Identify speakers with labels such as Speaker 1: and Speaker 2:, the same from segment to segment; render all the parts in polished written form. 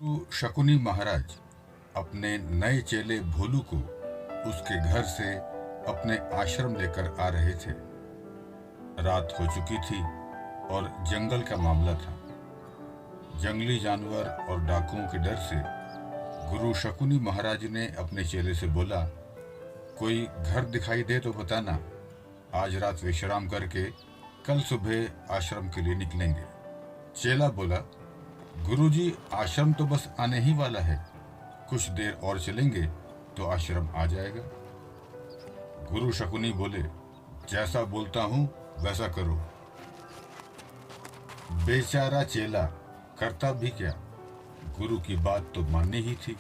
Speaker 1: तो शकुनी महाराज अपने नए चेले भोलू को उसके घर से अपने आश्रम लेकर आ रहे थे। रात हो चुकी थी और जंगल का मामला था। जंगली जानवर और डाकुओं के डर से गुरु शकुनी महाराज ने अपने चेले से बोला, कोई घर दिखाई दे तो बताना, आज रात विश्राम करके कल सुबह आश्रम के लिए निकलेंगे। चेला बोला, गुरुजी आश्रम तो बस आने ही वाला है, कुछ देर और चलेंगे तो आश्रम आ जाएगा। गुरु शकुनी बोले, जैसा बोलता हूं वैसा करो। बेचारा चेला करता भी क्या, गुरु की बात तो माननी ही थी।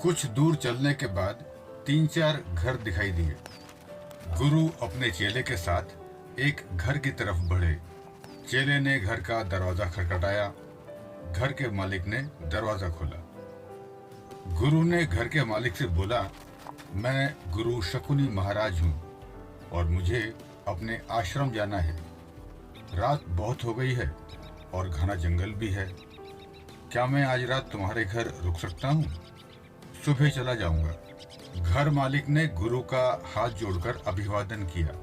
Speaker 1: कुछ दूर चलने के बाद 3-4 घर दिखाई दिए। गुरु अपने चेले के साथ एक घर की तरफ बढ़े। चेले ने घर का दरवाजा खटखटाया। घर के मालिक ने दरवाजा खोला। गुरु ने घर के मालिक से बोला, मैं गुरु शकुनी महाराज हूँ और मुझे अपने आश्रम जाना है। रात बहुत हो गई है और घना जंगल भी है। क्या मैं आज रात तुम्हारे घर रुक सकता हूँ? सुबह चला जाऊंगा। घर मालिक ने गुरु का हाथ जोड़कर अभिवादन किया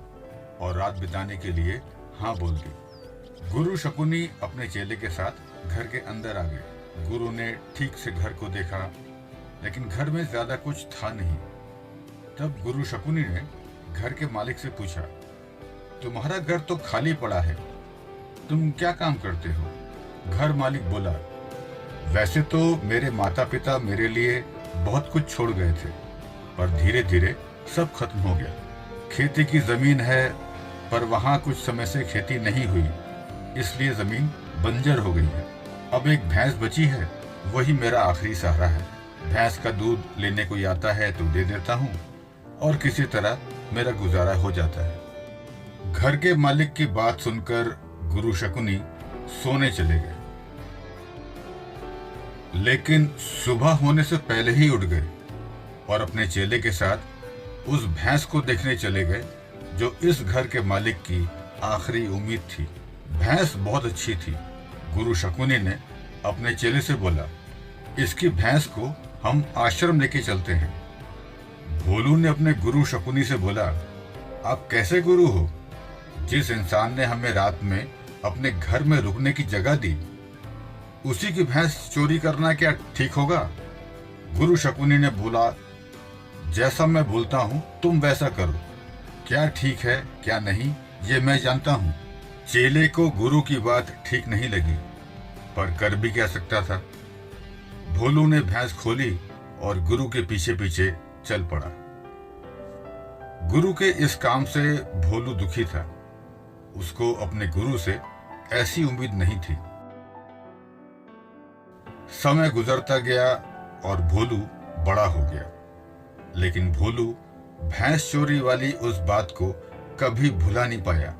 Speaker 1: और रात बिताने के लिए हाँ बोल दी। गुरु शकुनी अपने चेले के साथ घर के अंदर आ गए। गुरु ने ठीक से घर को देखा, लेकिन घर में ज्यादा कुछ था नहीं। तब गुरु शकुनी ने घर के मालिक से पूछा, तुम्हारा घर तो खाली पड़ा है, तुम क्या काम करते हो? घर मालिक बोला, वैसे तो मेरे माता पिता मेरे लिए बहुत कुछ छोड़ गए थे, पर धीरे धीरे सब खत्म हो गया। खेती की जमीन है, पर वहां कुछ समय से खेती नहीं हुई, इसलिए जमीन बंजर हो गई है। अब एक भैंस बची है, वही मेरा आखिरी सहारा है। भैंस का दूध लेने कोई आता है तो दे देता हूँ और किसी तरह मेरा गुजारा हो जाता है। घर के मालिक की बात सुनकर गुरु शकुनी सोने चले गए, लेकिन सुबह होने से पहले ही उठ गए और अपने चेले के साथ उस भैंस को देखने चले गए जो इस घर के मालिक की आखिरी उम्मीद थी। भैंस बहुत अच्छी थी। गुरु शकुनी ने अपने चेले से बोला, इसकी भैंस को हम आश्रम लेके चलते हैं। भोलू ने अपने गुरु शकुनी से बोला, आप कैसे गुरु हो? जिस इंसान ने हमें रात में अपने घर में रुकने की जगह दी, उसी की भैंस चोरी करना क्या ठीक होगा? गुरु शकुनी ने बोला, जैसा मैं बोलता हूं तुम वैसा करो। क्या ठीक है क्या नहीं ये मैं जानता हूं। चेले को गुरु की बात ठीक नहीं लगी, पर कर भी क्या सकता था। भोलू ने भैंस खोली और गुरु के पीछे पीछे चल पड़ा। गुरु के इस काम से भोलू दुखी था। उसको अपने गुरु से ऐसी उम्मीद नहीं थी। समय गुजरता गया और भोलू बड़ा हो गया, लेकिन भोलू भैंस चोरी वाली उस बात को कभी भुला नहीं पाया।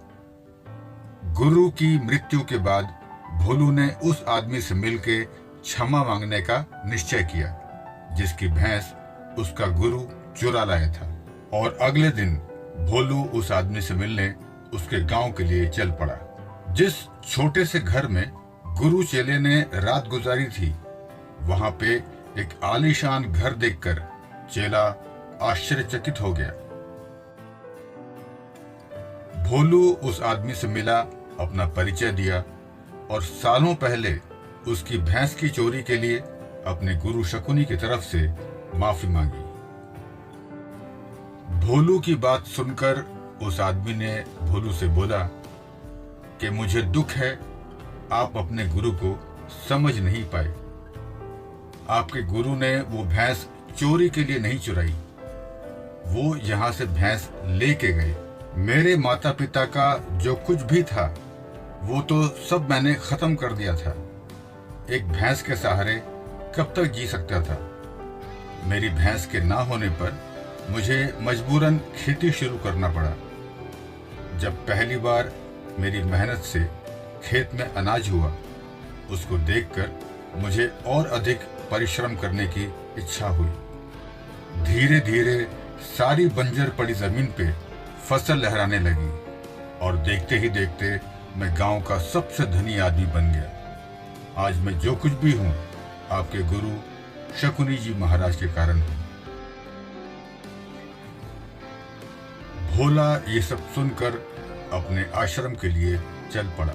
Speaker 1: गुरु की मृत्यु के बाद भोलू ने उस आदमी से मिलके क्षमा मांगने का निश्चय किया जिसकी भैंस उसका गुरु चुरा लाया था। और अगले दिन भोलू उस आदमी से मिलने उसके गांव के लिए चल पड़ा। जिस छोटे से घर में गुरु चेले ने रात गुजारी थी, वहां पे एक आलीशान घर देखकर चेला आश्चर्यचकित हो गया। भोलू उस आदमी से मिला, अपना परिचय दिया और सालों पहले उसकी भैंस की चोरी के लिए अपने गुरु शकुनी की तरफ से माफी मांगी। भोलू की बात सुनकर उस आदमी ने भोलू से बोला कि मुझे दुख है, आप अपने गुरु को समझ नहीं पाए। आपके गुरु ने वो भैंस चोरी के लिए नहीं चुराई, वो यहां से भैंस लेके गए। मेरे माता पिता का जो कुछ भी था वो तो सब मैंने खत्म कर दिया था। एक भैंस के सहारे कब तक जी सकता था। मेरी भैंस के ना होने पर मुझे मजबूरन खेती शुरू करना पड़ा। जब पहली बार मेरी मेहनत से खेत में अनाज हुआ, उसको देखकर मुझे और अधिक परिश्रम करने की इच्छा हुई। धीरे धीरे सारी बंजर पड़ी जमीन पे फसल लहराने लगी और देखते ही देखते मैं गांव का सबसे धनी आदमी बन गया। आज मैं जो कुछ भी हूँ आपके गुरु शकुनी जी महाराज के कारण हुई। भोला ये सब सुनकर अपने आश्रम के लिए चल पड़ा।